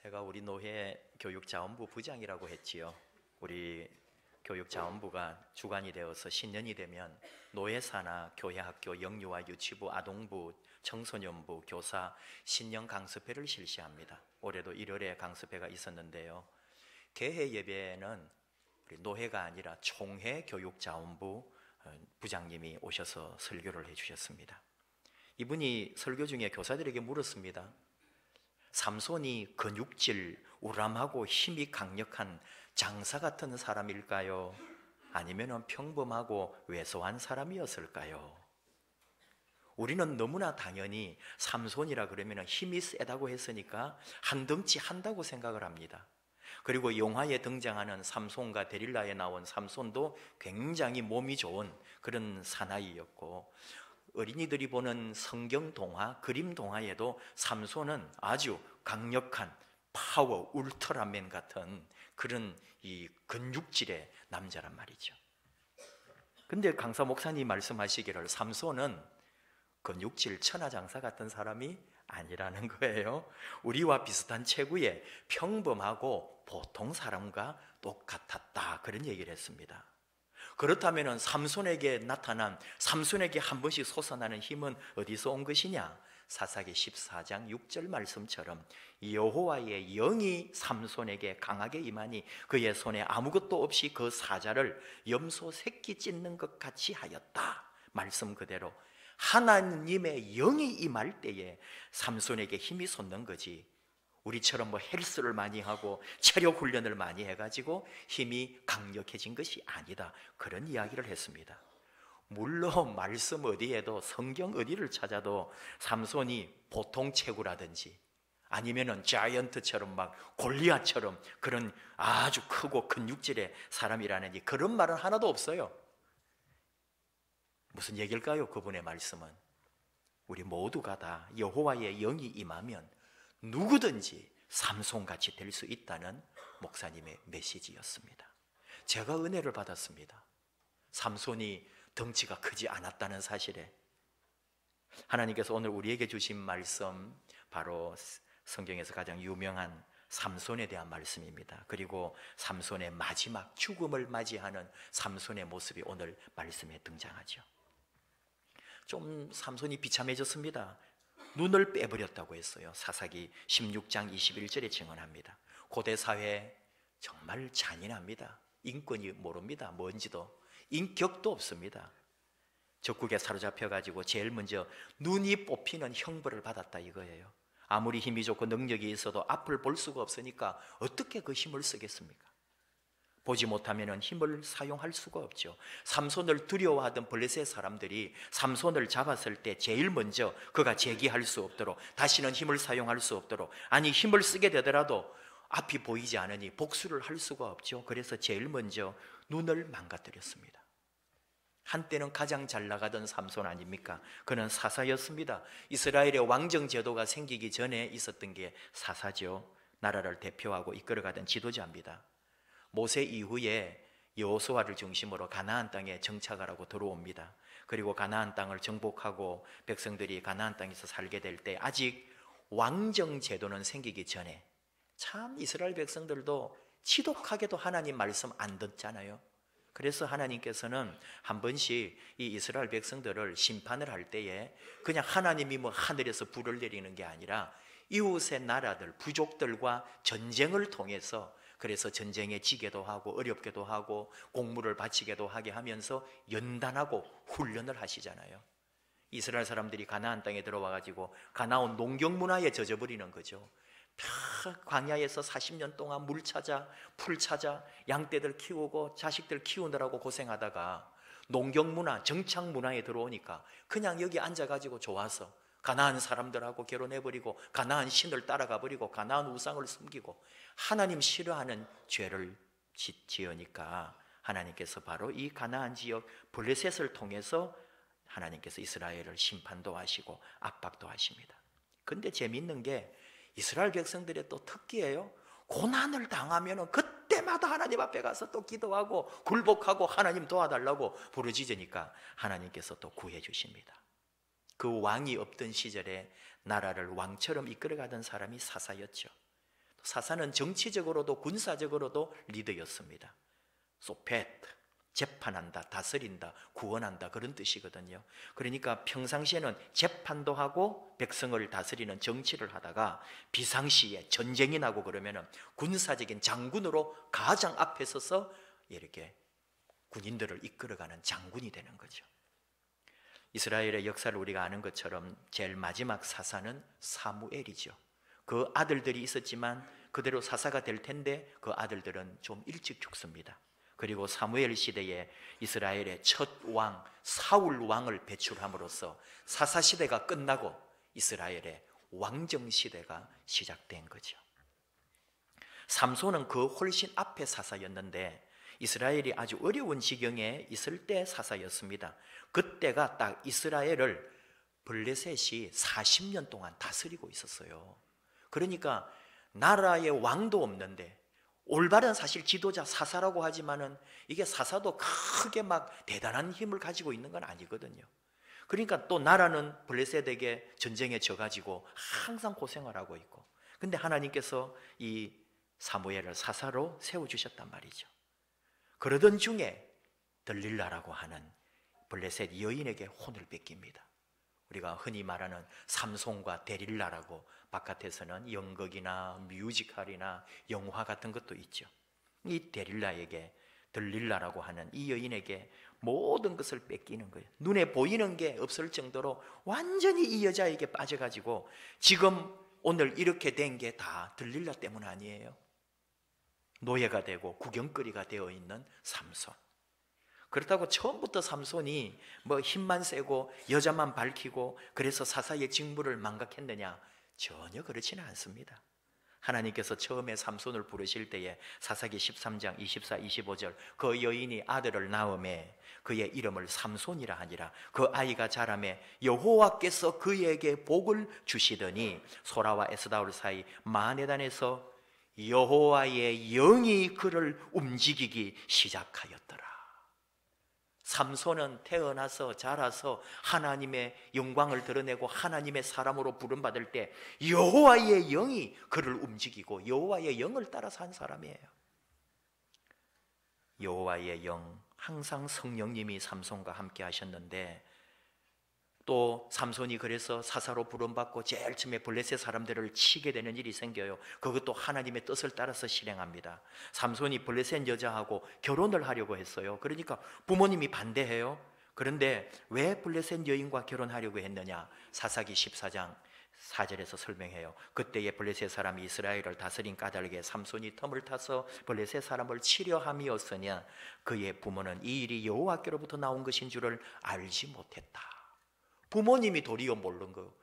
제가 우리 노회 교육자원부 부장이라고 했지요. 우리 교육자원부가 주관이 되어서 신년이 되면 노회사나 교회학교, 영유아 유치부, 아동부, 청소년부, 교사 신년 강습회를 실시합니다. 올해도 1월에 강습회가 있었는데요. 개회 예배는 우리 노회가 아니라 총회 교육자원부 부장님이 오셔서 설교를 해주셨습니다. 이분이 설교 중에 교사들에게 물었습니다. 삼손이 근육질, 우람하고 힘이 강력한 장사 같은 사람일까요? 아니면 평범하고 왜소한 사람이었을까요? 우리는 너무나 당연히 삼손이라 그러면 힘이 세다고 했으니까 한 덩치 한다고 생각을 합니다. 그리고 영화에 등장하는 삼손과 데릴라에 나온 삼손도 굉장히 몸이 좋은 그런 사나이였고, 어린이들이 보는 성경 동화, 그림 동화에도 삼손은 아주 강력한 파워, 울트라맨 같은 그런 이 근육질의 남자란 말이죠. 근데 강사 목사님 말씀하시기를 삼손은 근육질 천하장사 같은 사람이 아니라는 거예요. 우리와 비슷한 체구에 평범하고 보통 사람과 똑같았다, 그런 얘기를 했습니다. 그렇다면 삼손에게 나타난, 삼손에게 한 번씩 솟아나는 힘은 어디서 온 것이냐? 사사기 14장 6절 말씀처럼 여호와의 영이 삼손에게 강하게 임하니 그의 손에 아무것도 없이 그 사자를 염소 새끼 찢는 것 같이 하였다. 말씀 그대로 하나님의 영이 임할 때에 삼손에게 힘이 솟는 거지, 우리처럼 헬스를 많이 하고 체력 훈련을 많이 해가지고 힘이 강력해진 것이 아니다, 그런 이야기를 했습니다. 물론 말씀 어디에도, 성경 어디를 찾아도 삼손이 보통 체구라든지 아니면은 자이언트처럼 골리앗처럼 그런 아주 크고 근육질의 사람이라는 그런 말은 하나도 없어요. 무슨 얘기일까요? 그분의 말씀은 우리 모두가 다 여호와의 영이 임하면 누구든지 삼손같이 될 수 있다는 목사님의 메시지였습니다. 제가 은혜를 받았습니다. 삼손이 덩치가 크지 않았다는 사실에 하나님께서 오늘 우리에게 주신 말씀, 바로 성경에서 가장 유명한 삼손에 대한 말씀입니다. 그리고 삼손의 마지막 죽음을 맞이하는 삼손의 모습이 오늘 말씀에 등장하죠. 좀 삼손이 비참해졌습니다. 눈을 빼버렸다고 했어요. 사사기 16장 21절에 증언합니다. 고대 사회 정말 잔인합니다. 인권이 모릅니다. 뭔지도, 인격도 없습니다. 적국에 사로잡혀가지고 제일 먼저 눈이 뽑히는 형벌을 받았다 이거예요. 아무리 힘이 좋고 능력이 있어도 앞을 볼 수가 없으니까 어떻게 그 힘을 쓰겠습니까? 보지 못하면 힘을 사용할 수가 없죠. 삼손을 두려워하던 블레셋 사람들이 삼손을 잡았을 때 제일 먼저 그가 제기할 수 없도록, 다시는 힘을 사용할 수 없도록, 아니 힘을 쓰게 되더라도 앞이 보이지 않으니 복수를 할 수가 없죠. 그래서 제일 먼저 눈을 망가뜨렸습니다. 한때는 가장 잘 나가던 삼손 아닙니까? 그는 사사였습니다. 이스라엘의 왕정 제도가 생기기 전에 있었던 게 사사죠. 나라를 대표하고 이끌어가던 지도자입니다. 모세 이후에 여호수아를 중심으로 가나안 땅에 정착하라고 들어옵니다. 그리고 가나안 땅을 정복하고 백성들이 가나안 땅에서 살게 될 때 아직 왕정 제도는 생기기 전에, 참 이스라엘 백성들도 지독하게도 하나님 말씀 안 듣잖아요. 그래서 하나님께서는 한 번씩 이 이스라엘 백성들을 심판을 할 때에 그냥 하나님이 하늘에서 불을 내리는 게 아니라 이웃의 나라들, 부족들과 전쟁을 통해서, 그래서 전쟁에 지게도 하고 어렵게도 하고 공물을 바치게도 하게 하면서 연단하고 훈련을 하시잖아요. 이스라엘 사람들이 가나안 땅에 들어와가지고 가나안 농경 문화에 젖어버리는 거죠. 광야에서 40년 동안 물 찾아, 풀 찾아, 양떼들 키우고 자식들 키우느라고 고생하다가 농경 문화, 정착 문화에 들어오니까 그냥 여기 앉아가지고 좋아서 가나안 사람들하고 결혼해버리고 가나안 신을 따라가버리고 가나안 우상을 숨기고 하나님 싫어하는 죄를 지으니까 하나님께서 바로 이 가나안 지역 블레셋을 통해서 하나님께서 이스라엘을 심판도 하시고 압박도 하십니다. 근데 재미있는 게 이스라엘 백성들의 또 특기예요. 고난을 당하면 그때마다 하나님 앞에 가서 또 기도하고 굴복하고 하나님 도와달라고 부르짖으니까 하나님께서 또 구해 주십니다. 그 왕이 없던 시절에 나라를 왕처럼 이끌어가던 사람이 사사였죠. 사사는 정치적으로도 군사적으로도 리더였습니다. 소페트, 재판한다, 다스린다, 구원한다, 그런 뜻이거든요. 그러니까 평상시에는 재판도 하고 백성을 다스리는 정치를 하다가 비상시에 전쟁이 나고 그러면 군사적인 장군으로 가장 앞에 서서 이렇게 군인들을 이끌어가는 장군이 되는 거죠. 이스라엘의 역사를 우리가 아는 것처럼 제일 마지막 사사는 사무엘이죠. 그 아들들이 있었지만 그대로 사사가 될 텐데 그 아들들은 좀 일찍 죽습니다. 그리고 사무엘 시대에 이스라엘의 첫 왕 사울 왕을 배출함으로써 사사 시대가 끝나고 이스라엘의 왕정 시대가 시작된 거죠. 삼손은 그 훨씬 앞에 사사였는데 이스라엘이 아주 어려운 지경에 있을 때 사사였습니다. 그때가 딱 이스라엘을 블레셋이 40년 동안 다스리고 있었어요. 그러니까 나라의 왕도 없는데, 올바른 사실 지도자 사사라고 하지만은 이게 사사도 크게 막 대단한 힘을 가지고 있는 건 아니거든요. 그러니까 또 나라는 블레셋에게 전쟁에 져가지고 항상 고생을 하고 있고, 근데 하나님께서 이 사무엘을 사사로 세워주셨단 말이죠. 그러던 중에 들릴라라고 하는 블레셋 여인에게 혼을 뺏깁니다. 우리가 흔히 말하는 삼손과 데릴라라고 바깥에서는 연극이나 뮤지컬이나 영화 같은 것도 있죠. 이 데릴라에게, 들릴라라고 하는 이 여인에게 모든 것을 뺏기는 거예요. 눈에 보이는 게 없을 정도로 완전히 이 여자에게 빠져가지고 지금 오늘 이렇게 된 게 다 들릴라 때문 아니에요. 노예가 되고 구경거리가 되어 있는 삼손. 그렇다고 처음부터 삼손이 뭐 힘만 세고 여자만 밝히고 그래서 사사의 직무를 망각했느냐? 전혀 그렇지는 않습니다. 하나님께서 처음에 삼손을 부르실 때에 사사기 13장 24, 25절 그 여인이 아들을 낳음에 그의 이름을 삼손이라 하니라. 그 아이가 자라매 여호와께서 그에게 복을 주시더니 소라와 에스다올 사이 마네단에서 여호와의 영이 그를 움직이기 시작하였더라. 삼손은 태어나서 자라서 하나님의 영광을 드러내고 하나님의 사람으로 부름받을 때 여호와의 영이 그를 움직이고 여호와의 영을 따라 산 사람이에요. 여호와의 영, 항상 성령님이 삼손과 함께 하셨는데, 또 삼손이 그래서 사사로 부름받고 제일 처음에 블레셋 사람들을 치게 되는 일이 생겨요. 그것도 하나님의 뜻을 따라서 실행합니다. 삼손이 블레셋 여자하고 결혼을 하려고 했어요. 그러니까 부모님이 반대해요. 그런데 왜 블레셋 여인과 결혼하려고 했느냐? 사사기 14장 4절에서 설명해요. 그때에 블레셋 사람이 이스라엘을 다스린 까닭에 삼손이 틈을 타서 블레셋 사람을 치려 함이었으니 그의 부모는 이 일이 여호와께로부터 나온 것인 줄을 알지 못했다. 부모님이 도리어 모르는 거예요.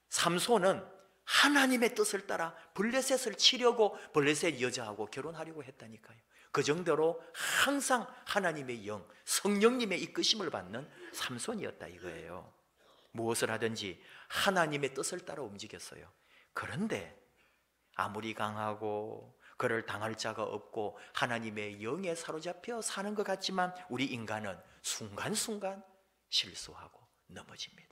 삼손은 하나님의 뜻을 따라 블레셋을 치려고 블레셋 여자하고 결혼하려고 했다니까요. 그 정도로 항상 하나님의 영, 성령님의 이끄심을 받는 삼손이었다 이거예요. 무엇을 하든지 하나님의 뜻을 따라 움직였어요. 그런데 아무리 강하고 그를 당할 자가 없고 하나님의 영에 사로잡혀 사는 것 같지만 우리 인간은 순간순간 실수하고 넘어집니다.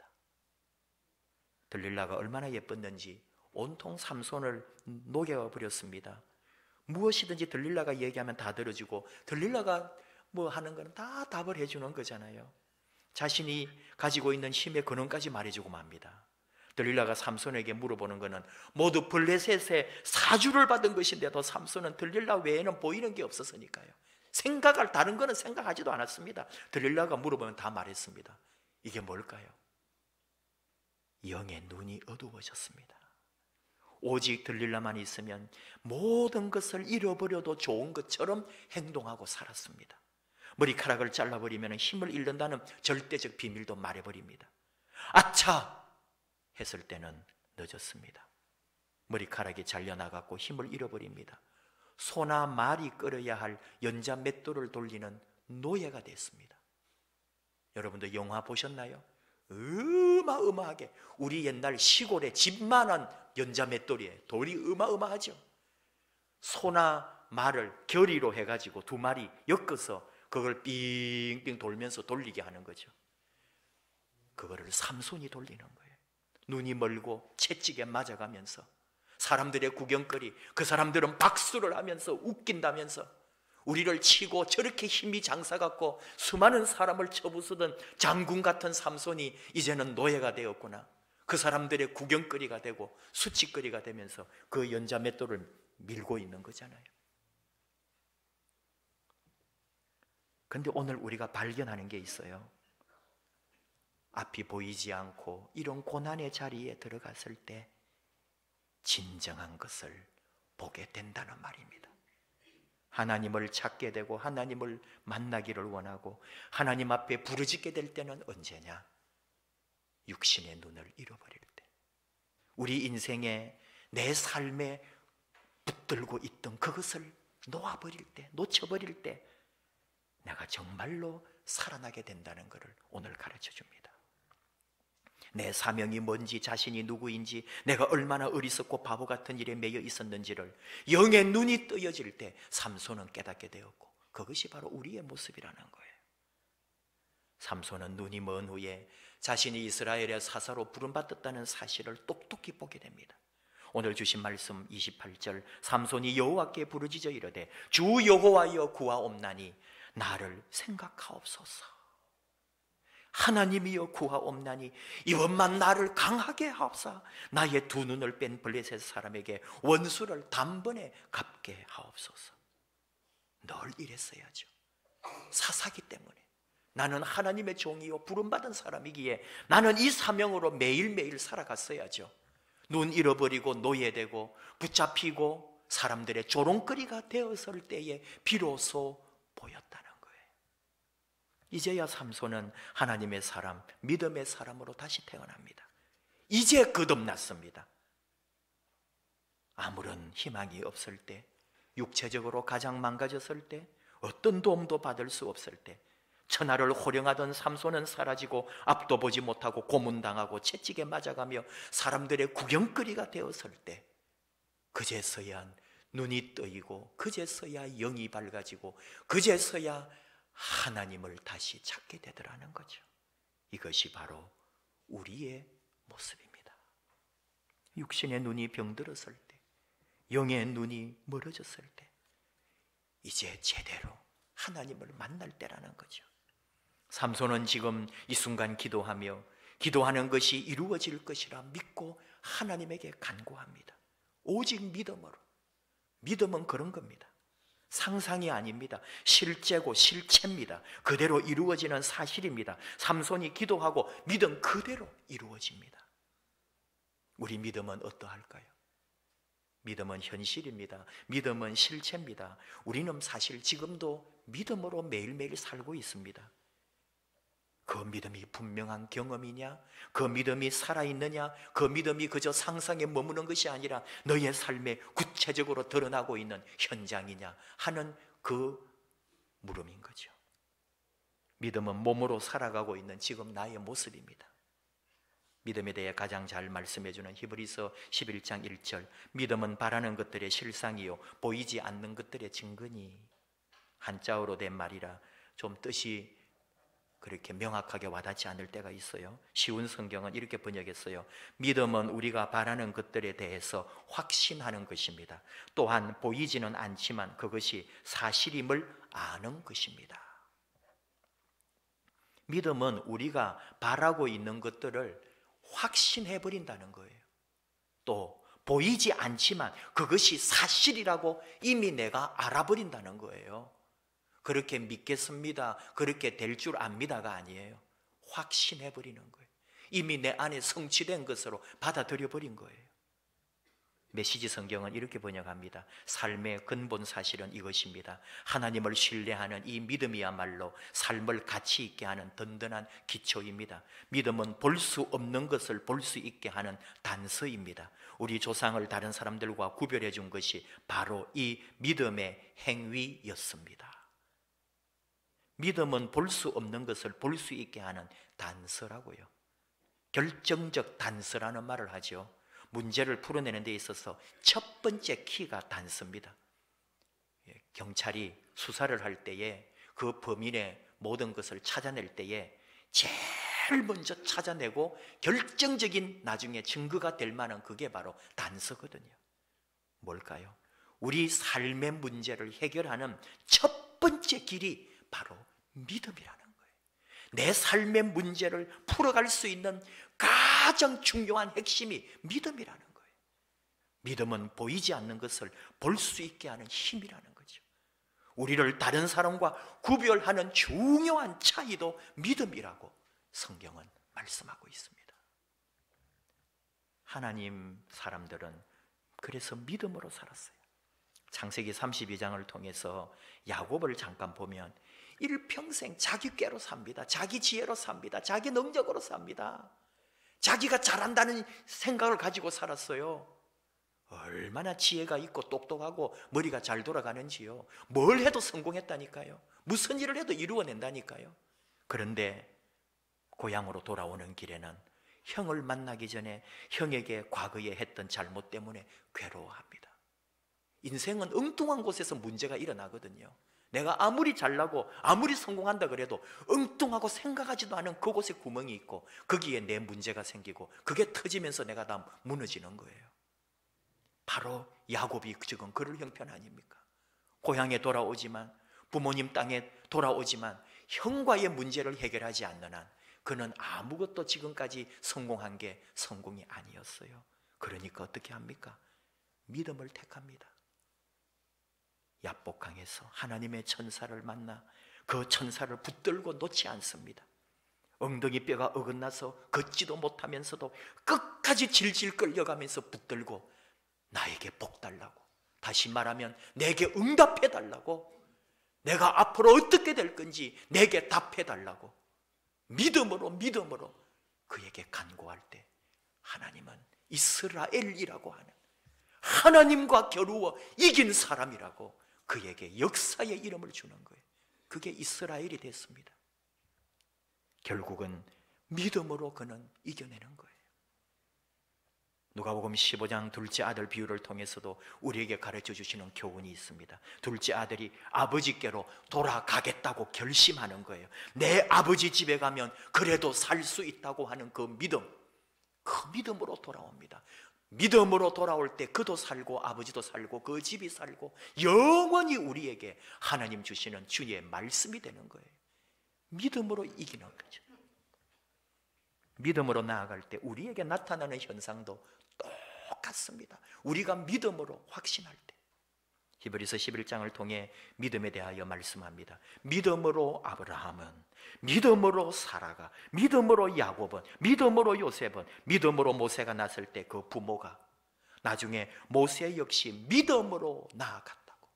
들릴라가 얼마나 예뻤는지 온통 삼손을 녹여버렸습니다. 무엇이든지 들릴라가 얘기하면 다 들어주고 들릴라가 뭐 하는 거는 다 답을 해주는 거잖아요. 자신이 가지고 있는 힘의 근원까지 말해주고 맙니다. 들릴라가 삼손에게 물어보는 거는 모두 블레셋의 사주를 받은 것인데도 삼손은 들릴라 외에는 보이는 게 없었으니까요. 생각할 다른 거는 생각하지도 않았습니다. 들릴라가 물어보면 다 말했습니다. 이게 뭘까요? 영의 눈이 어두워졌습니다. 오직 들릴라만 있으면 모든 것을 잃어버려도 좋은 것처럼 행동하고 살았습니다. 머리카락을 잘라버리면 힘을 잃는다는 절대적 비밀도 말해버립니다. 아차! 했을 때는 늦었습니다. 머리카락이 잘려나갔고 힘을 잃어버립니다. 소나 말이 끌어야 할 연자 맷돌을 돌리는 노예가 됐습니다. 여러분도 영화 보셨나요? 어마어마하게 우리 옛날 시골에 집만한 연자 맷돌이에요. 돌이 어마어마하죠. 소나 말을 결의로 해가지고 두 마리 엮어서 그걸 빙빙 돌면서 돌리게 하는 거죠. 그거를 삼손이 돌리는 거예요. 눈이 멀고 채찍에 맞아가면서 사람들의 구경거리, 그 사람들은 박수를 하면서 웃긴다면서 우리를 치고 저렇게 힘이 장사 같고 수많은 사람을 쳐부수던 장군 같은 삼손이 이제는 노예가 되었구나. 그 사람들의 구경거리가 되고 수치거리가 되면서 그 연자맷돌을 밀고 있는 거잖아요. 그런데 오늘 우리가 발견하는 게 있어요. 앞이 보이지 않고 이런 고난의 자리에 들어갔을 때 진정한 것을 보게 된다는 말입니다. 하나님을 찾게 되고 하나님을 만나기를 원하고 하나님 앞에 부르짖게 될 때는 언제냐? 육신의 눈을 잃어버릴 때, 우리 인생에 내 삶에 붙들고 있던 그것을 놓아버릴 때, 놓쳐버릴 때 내가 정말로 살아나게 된다는 것을 오늘 가르쳐 줍니다. 내 사명이 뭔지, 자신이 누구인지, 내가 얼마나 어리석고 바보 같은 일에 매여 있었는지를 영의 눈이 뜨여질 때 삼손은 깨닫게 되었고, 그것이 바로 우리의 모습이라는 거예요. 삼손은 눈이 먼 후에 자신이 이스라엘의 사사로 부름받았다는 사실을 똑똑히 보게 됩니다. 오늘 주신 말씀 28절, 삼손이 여호와께 부르짖어 이르되 주 여호와여 구하옵나니 나를 생각하옵소서. 하나님이여 구하옵나니 이번만 나를 강하게 하옵사. 나의 두 눈을 뺀 블레셋 사람에게 원수를 단번에 갚게 하옵소서. 늘 이랬어야죠. 사사기 때문에 나는 하나님의 종이요 부름받은 사람이기에 나는 이 사명으로 매일매일 살아갔어야죠. 눈 잃어버리고 노예되고 붙잡히고 사람들의 조롱거리가 되었을 때에 비로소 보였다는 거예요. 이제야 삼손은 하나님의 사람, 믿음의 사람으로 다시 태어납니다. 이제 거듭났습니다. 아무런 희망이 없을 때, 육체적으로 가장 망가졌을 때, 어떤 도움도 받을 수 없을 때, 천하를 호령하던 삼손은 사라지고 앞도 보지 못하고 고문당하고 채찍에 맞아가며 사람들의 구경거리가 되었을 때, 그제서야 눈이 뜨이고 그제서야 영이 밝아지고 그제서야 하나님을 다시 찾게 되더라는 거죠. 이것이 바로 우리의 모습입니다. 육신의 눈이 병들었을 때, 영의 눈이 멀어졌을 때 이제 제대로 하나님을 만날 때라는 거죠. 삼손은 지금 이 순간 기도하며 기도하는 것이 이루어질 것이라 믿고 하나님에게 간구합니다. 오직 믿음으로. 믿음은 그런 겁니다. 상상이 아닙니다. 실제고 실체입니다. 그대로 이루어지는 사실입니다. 삼손이 기도하고 믿음 그대로 이루어집니다. 우리 믿음은 어떠할까요? 믿음은 현실입니다. 믿음은 실체입니다. 우리는 사실 지금도 믿음으로 매일매일 살고 있습니다. 그 믿음이 분명한 경험이냐? 그 믿음이 살아있느냐? 그 믿음이 그저 상상에 머무는 것이 아니라 너의 삶에 구체적으로 드러나고 있는 현장이냐 하는 그 물음인 거죠. 믿음은 몸으로 살아가고 있는 지금 나의 모습입니다. 믿음에 대해 가장 잘 말씀해 주는 히브리서 11장 1절, 믿음은 바라는 것들의 실상이요 보이지 않는 것들의 증거니. 한자어로 된 말이라 좀 뜻이 그렇게 명확하게 와닿지 않을 때가 있어요. 쉬운 성경은 이렇게 번역했어요. 믿음은 우리가 바라는 것들에 대해서 확신하는 것입니다. 또한 보이지는 않지만 그것이 사실임을 아는 것입니다. 믿음은 우리가 바라고 있는 것들을 확신해버린다는 거예요. 또 보이지 않지만 그것이 사실이라고 이미 내가 알아버린다는 거예요. 그렇게 믿겠습니다, 그렇게 될 줄 압니다가 아니에요. 확신해버리는 거예요. 이미 내 안에 성취된 것으로 받아들여버린 거예요. 메시지 성경은 이렇게 번역합니다. 삶의 근본 사실은 이것입니다. 하나님을 신뢰하는 이 믿음이야말로 삶을 가치 있게 하는 든든한 기초입니다. 믿음은 볼 수 없는 것을 볼 수 있게 하는 단서입니다. 우리 조상을 다른 사람들과 구별해 준 것이 바로 이 믿음의 행위였습니다. 믿음은 볼 수 없는 것을 볼 수 있게 하는 단서라고요. 결정적 단서라는 말을 하죠. 문제를 풀어내는 데 있어서 첫 번째 키가 단서입니다. 경찰이 수사를 할 때에 그 범인의 모든 것을 찾아낼 때에 제일 먼저 찾아내고 결정적인 나중에 증거가 될 만한 그게 바로 단서거든요. 뭘까요? 우리 삶의 문제를 해결하는 첫 번째 길이 바로 믿음이라는 거예요. 내 삶의 문제를 풀어갈 수 있는 가장 중요한 핵심이 믿음이라는 거예요. 믿음은 보이지 않는 것을 볼 수 있게 하는 힘이라는 거죠. 우리를 다른 사람과 구별하는 중요한 차이도 믿음이라고 성경은 말씀하고 있습니다. 하나님 사람들은 그래서 믿음으로 살았어요. 창세기 32장을 통해서 야곱을 잠깐 보면 일평생 자기 꾀로 삽니다. 자기 지혜로 삽니다. 자기 능력으로 삽니다. 자기가 잘한다는 생각을 가지고 살았어요. 얼마나 지혜가 있고 똑똑하고 머리가 잘 돌아가는지요. 뭘 해도 성공했다니까요. 무슨 일을 해도 이루어낸다니까요. 그런데 고향으로 돌아오는 길에는 형을 만나기 전에 형에게 과거에 했던 잘못 때문에 괴로워합니다. 인생은 엉뚱한 곳에서 문제가 일어나거든요. 내가 아무리 잘나고 아무리 성공한다 그래도 엉뚱하고 생각하지도 않은 그곳에 구멍이 있고 거기에 내 문제가 생기고 그게 터지면서 내가 다 무너지는 거예요. 바로 야곱이 지금 그럴 형편 아닙니까? 고향에 돌아오지만, 부모님 땅에 돌아오지만 형과의 문제를 해결하지 않는 한 그는 아무것도 지금까지 성공한 게 성공이 아니었어요. 그러니까 어떻게 합니까? 믿음을 택합니다. 야복강에서 하나님의 천사를 만나 그 천사를 붙들고 놓지 않습니다. 엉덩이 뼈가 어긋나서 걷지도 못하면서도 끝까지 질질 끌려가면서 붙들고 나에게 복 달라고, 다시 말하면 내게 응답해 달라고, 내가 앞으로 어떻게 될 건지 내게 답해 달라고 믿음으로 그에게 간구할 때 하나님은 이스라엘이라고 하는 하나님과 겨루어 이긴 사람이라고 그에게 역사의 이름을 주는 거예요. 그게 이스라엘이 됐습니다. 결국은 믿음으로 그는 이겨내는 거예요. 누가복음 15장 둘째 아들 비유를 통해서도 우리에게 가르쳐 주시는 교훈이 있습니다. 둘째 아들이 아버지께로 돌아가겠다고 결심하는 거예요. 내 아버지 집에 가면 그래도 살 수 있다고 하는 그 믿음, 그 믿음으로 돌아옵니다. 믿음으로 돌아올 때 그도 살고 아버지도 살고 그 집이 살고 영원히 우리에게 하나님 주시는 주의 말씀이 되는 거예요. 믿음으로 이기는 거죠. 믿음으로 나아갈 때 우리에게 나타나는 현상도 똑같습니다. 우리가 믿음으로 확신할 때. 히브리서 11장을 통해 믿음에 대하여 말씀합니다. 믿음으로 아브라함은, 믿음으로 사라가, 믿음으로 야곱은, 믿음으로 요셉은, 믿음으로 모세가 났을 때 그 부모가 나중에 모세 역시 믿음으로 나아갔다고.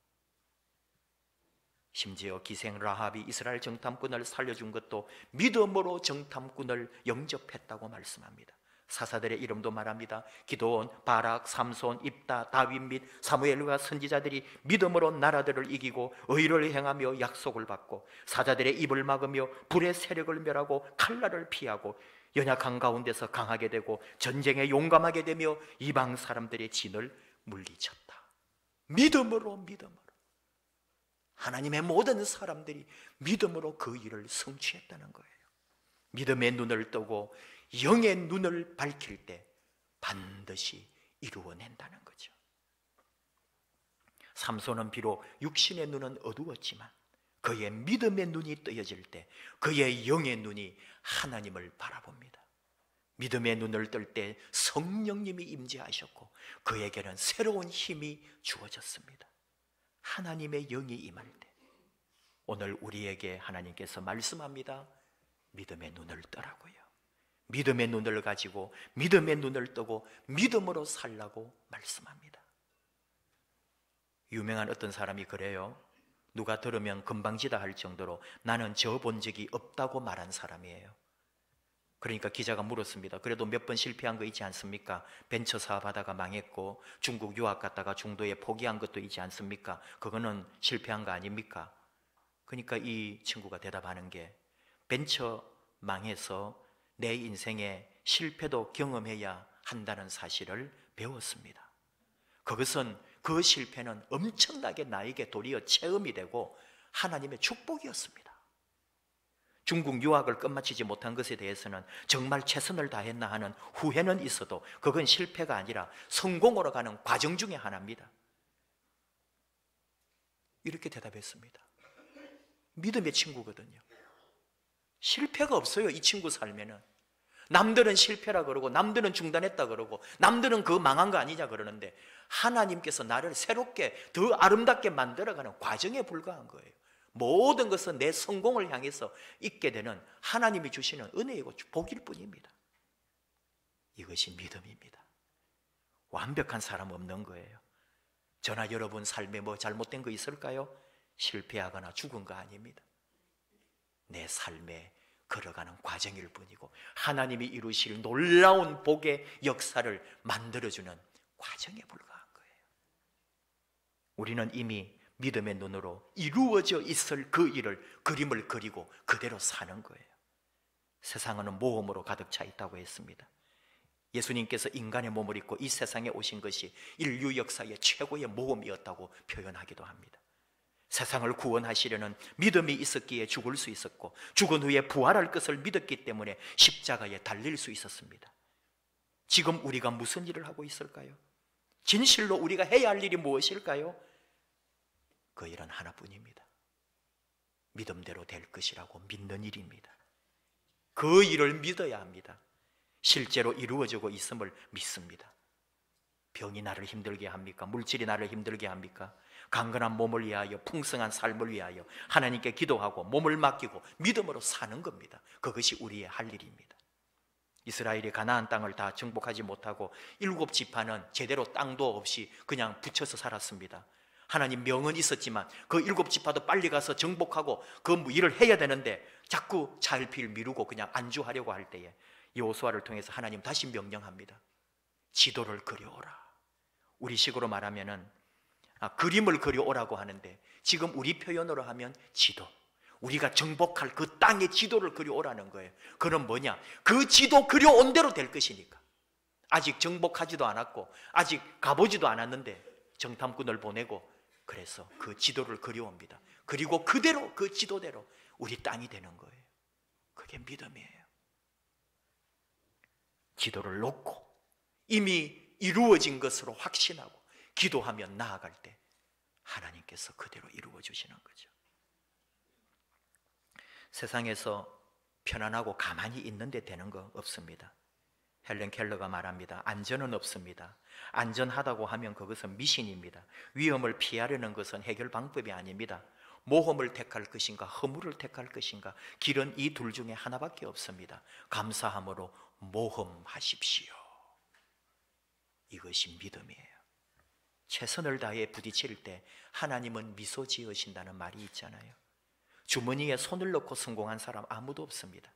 심지어 기생 라합이 이스라엘 정탐꾼을 살려준 것도 믿음으로 정탐꾼을 영접했다고 말씀합니다. 사사들의 이름도 말합니다. 기드온, 바락, 삼손, 입다, 다윗 및 사무엘과 선지자들이 믿음으로 나라들을 이기고 의를 행하며 약속을 받고 사자들의 입을 막으며 불의 세력을 멸하고 칼날을 피하고 연약한 가운데서 강하게 되고 전쟁에 용감하게 되며 이방 사람들의 진을 물리쳤다. 믿음으로 하나님의 모든 사람들이 믿음으로 그 일을 성취했다는 거예요. 믿음의 눈을 뜨고 영의 눈을 밝힐 때 반드시 이루어낸다는 거죠. 삼손은 비록 육신의 눈은 어두웠지만 그의 믿음의 눈이 뜨여질 때 그의 영의 눈이 하나님을 바라봅니다. 믿음의 눈을 뜰 때 성령님이 임재하셨고 그에게는 새로운 힘이 주어졌습니다. 하나님의 영이 임할 때 오늘 우리에게 하나님께서 말씀합니다. 믿음의 눈을 뜨라고요. 믿음의 눈을 가지고 믿음의 눈을 뜨고 믿음으로 살라고 말씀합니다. 유명한 어떤 사람이 그래요. 누가 들으면 건방지다 할 정도로 나는 저 본 적이 없다고 말한 사람이에요. 그러니까 기자가 물었습니다. 그래도 몇 번 실패한 거 있지 않습니까? 벤처 사업하다가 망했고 중국 유학 갔다가 중도에 포기한 것도 있지 않습니까? 그거는 실패한 거 아닙니까? 그러니까 이 친구가 대답하는 게 벤처 망해서 내 인생에 실패도 경험해야 한다는 사실을 배웠습니다. 그것은 그 실패는 엄청나게 나에게 도리어 체험이 되고 하나님의 축복이었습니다. 중국 유학을 끝마치지 못한 것에 대해서는 정말 최선을 다했나 하는 후회는 있어도 그건 실패가 아니라 성공으로 가는 과정 중에 하나입니다. 이렇게 대답했습니다. 믿음의 친구거든요. 실패가 없어요. 이 친구 삶에는. 남들은 실패라 그러고 남들은 중단했다 그러고 남들은 그거 망한 거 아니냐 그러는데 하나님께서 나를 새롭게 더 아름답게 만들어가는 과정에 불과한 거예요. 모든 것은 내 성공을 향해서 있게 되는 하나님이 주시는 은혜이고 복일 뿐입니다. 이것이 믿음입니다. 완벽한 사람 없는 거예요. 저나 여러분 삶에 뭐 잘못된 거 있을까요? 실패하거나 죽은 거 아닙니다. 내 삶에 걸어가는 과정일 뿐이고 하나님이 이루실 놀라운 복의 역사를 만들어주는 과정에 불과한 거예요. 우리는 이미 믿음의 눈으로 이루어져 있을 그 일을 그림을 그리고 그대로 사는 거예요. 세상은 모험으로 가득 차 있다고 했습니다. 예수님께서 인간의 몸을 입고 이 세상에 오신 것이 인류 역사의 최고의 모험이었다고 표현하기도 합니다. 세상을 구원하시려는 믿음이 있었기에 죽을 수 있었고 죽은 후에 부활할 것을 믿었기 때문에 십자가에 달릴 수 있었습니다. 지금 우리가 무슨 일을 하고 있을까요? 진실로 우리가 해야 할 일이 무엇일까요? 그 일은 하나뿐입니다. 믿음대로 될 것이라고 믿는 일입니다. 그 일을 믿어야 합니다. 실제로 이루어지고 있음을 믿습니다. 병이 나를 힘들게 합니까? 물질이 나를 힘들게 합니까? 강건한 몸을 위하여 풍성한 삶을 위하여 하나님께 기도하고 몸을 맡기고 믿음으로 사는 겁니다. 그것이 우리의 할 일입니다. 이스라엘이 가나안 땅을 다 정복하지 못하고 7지파는 제대로 땅도 없이 그냥 붙여서 살았습니다. 하나님 명은 있었지만 그 7지파도 빨리 가서 정복하고 그 일을 해야 되는데 자꾸 차일피일 미루고 그냥 안주하려고 할 때에 여호수아를 통해서 하나님 다시 명령합니다. 지도를 그려오라. 우리 식으로 말하면은 그림을 그려오라고 하는데 지금 우리 표현으로 하면 지도, 우리가 정복할 그 땅의 지도를 그려오라는 거예요. 그럼 뭐냐? 그 지도 그려온 대로 될 것이니까. 아직 정복하지도 않았고 아직 가보지도 않았는데 정탐꾼을 보내고 그래서 그 지도를 그려옵니다. 그리고 그대로 그 지도대로 우리 땅이 되는 거예요. 그게 믿음이에요. 지도를 놓고 이미 이루어진 것으로 확신하고 기도하며 나아갈 때 하나님께서 그대로 이루어 주시는 거죠. 세상에서 편안하고 가만히 있는데 되는 거 없습니다. 헬렌 켈러가 말합니다. 안전은 없습니다. 안전하다고 하면 그것은 미신입니다. 위험을 피하려는 것은 해결 방법이 아닙니다. 모험을 택할 것인가 허물을 택할 것인가 길은 이 둘 중에 하나밖에 없습니다. 감사함으로 모험하십시오. 이것이 믿음이에요. 최선을 다해 부딪힐 때 하나님은 미소 지으신다는 말이 있잖아요. 주머니에 손을 넣고 성공한 사람 아무도 없습니다.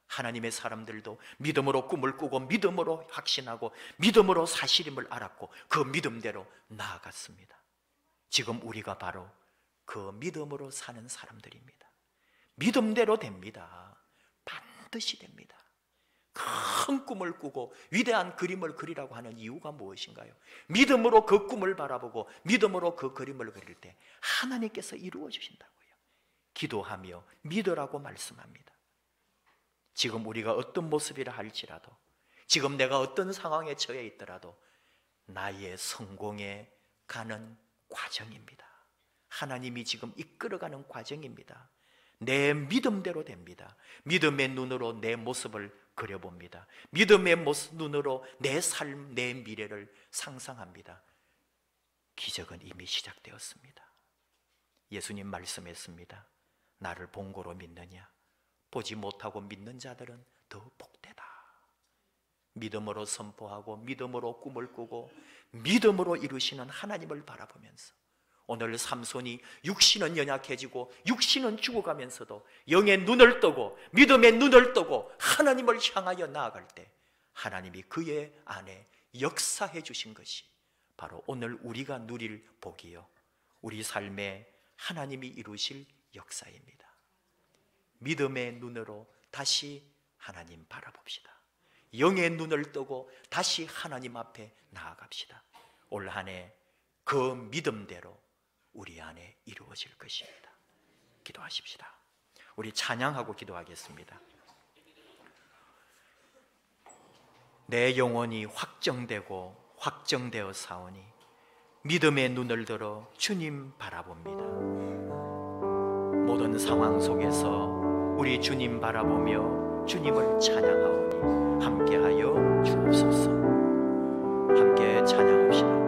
하나님의 사람들도 믿음으로 꿈을 꾸고 믿음으로 확신하고 믿음으로 사실임을 알았고 그 믿음대로 나아갔습니다. 지금 우리가 바로 그 믿음으로 사는 사람들입니다. 믿음대로 됩니다. 반드시 됩니다. 큰 꿈을 꾸고 위대한 그림을 그리라고 하는 이유가 무엇인가요? 믿음으로 그 꿈을 바라보고 믿음으로 그 그림을 그릴 때 하나님께서 이루어 주신다고요. 기도하며 믿으라고 말씀합니다. 지금 우리가 어떤 모습이라 할지라도 지금 내가 어떤 상황에 처해 있더라도 나의 성공에 가는 과정입니다. 하나님이 지금 이끌어가는 과정입니다. 내 믿음대로 됩니다. 믿음의 눈으로 내 모습을 그려봅니다. 믿음의 눈으로 내 삶, 내 미래를 상상합니다. 기적은 이미 시작되었습니다. 예수님 말씀했습니다. 나를 본고로 믿느냐? 보지 못하고 믿는 자들은 더 복되다. 믿음으로 선포하고 믿음으로 꿈을 꾸고 믿음으로 이루시는 하나님을 바라보면서 오늘 삼손이 육신은 연약해지고 육신은 죽어가면서도 영의 눈을 뜨고 믿음의 눈을 뜨고 하나님을 향하여 나아갈 때 하나님이 그의 안에 역사해 주신 것이 바로 오늘 우리가 누릴 복이요 우리 삶에 하나님이 이루실 역사입니다. 믿음의 눈으로 다시 하나님 바라봅시다. 영의 눈을 뜨고 다시 하나님 앞에 나아갑시다. 올 한 해 그 믿음대로 우리 안에 이루어질 것입니다. 기도하십시다. 우리 찬양하고 기도하겠습니다. 내 영혼이 확정되고 확정되어 사오니 믿음의 눈을 들어 주님 바라봅니다. 모든 상황 속에서 우리 주님 바라보며 주님을 찬양하오니 함께하여 주옵소서. 함께 찬양합시다.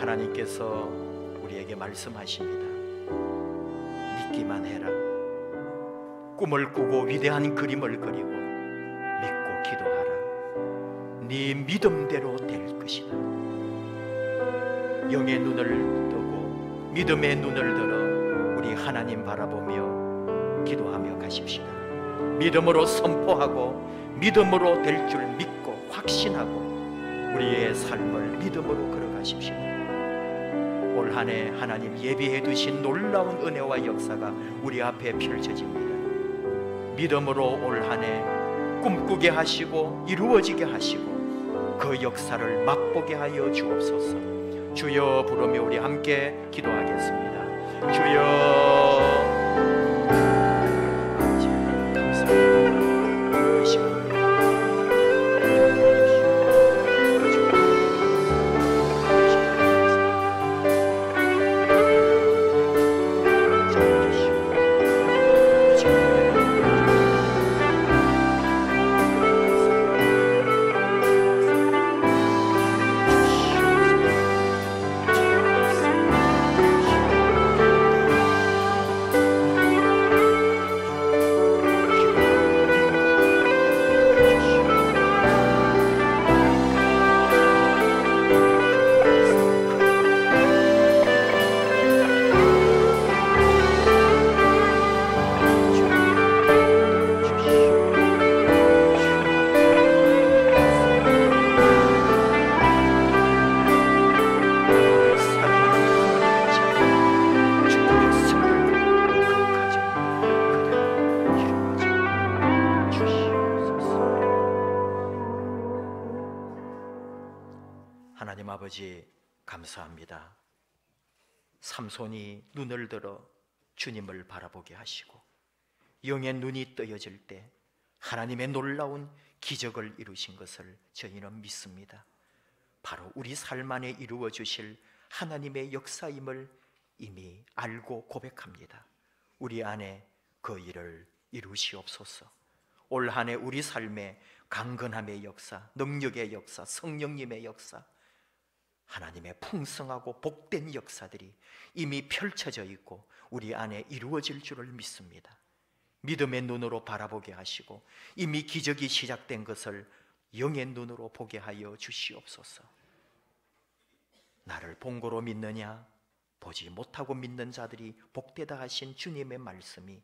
하나님께서 우리에게 말씀하십니다. 믿기만 해라. 꿈을 꾸고 위대한 그림을 그리고 믿고 기도하라. 네 믿음대로 될 것이다. 영의 눈을 뜨고 믿음의 눈을 들어 우리 하나님 바라보며 기도하며 가십시다. 믿음으로 선포하고 믿음으로 될 줄 믿고 확신하고 우리의 삶을 믿음으로 걸어가십시오. 올 한 해 하나님 예비해 두신 놀라운 은혜와 역사가 우리 앞에 펼쳐집니다. 믿음으로 올 한 해 꿈꾸게 하시고 이루어지게 하시고 그 역사를 맛보게 하여 주옵소서. 주여 부르며 우리 함께 기도하겠습니다. 주여, 아버지 감사합니다. 이 시간 하나님 아버지 감사합니다. 삼손이 눈을 들어 주님을 바라보게 하시고 영의 눈이 뜨여질 때 하나님의 놀라운 기적을 이루신 것을 저희는 믿습니다. 바로 우리 삶 안에 이루어 주실 하나님의 역사임을 이미 알고 고백합니다. 우리 안에 그 일을 이루시옵소서. 올 한 해 우리 삶에 강건함의 역사, 능력의 역사, 성령님의 역사, 하나님의 풍성하고 복된 역사들이 이미 펼쳐져 있고 우리 안에 이루어질 줄을 믿습니다. 믿음의 눈으로 바라보게 하시고 이미 기적이 시작된 것을 영의 눈으로 보게 하여 주시옵소서. 나를 본고로 믿느냐? 보지 못하고 믿는 자들이 복되다 하신 주님의 말씀이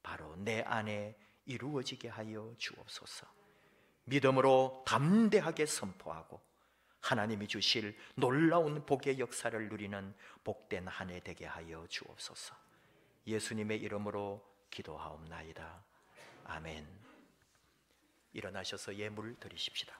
바로 내 안에 이루어지게 하여 주옵소서. 믿음으로 담대하게 선포하고 하나님이 주실 놀라운 복의 역사를 누리는 복된 한 해 되게 하여 주옵소서. 예수님의 이름으로 기도하옵나이다. 아멘. 일어나셔서 예물 드리십시다.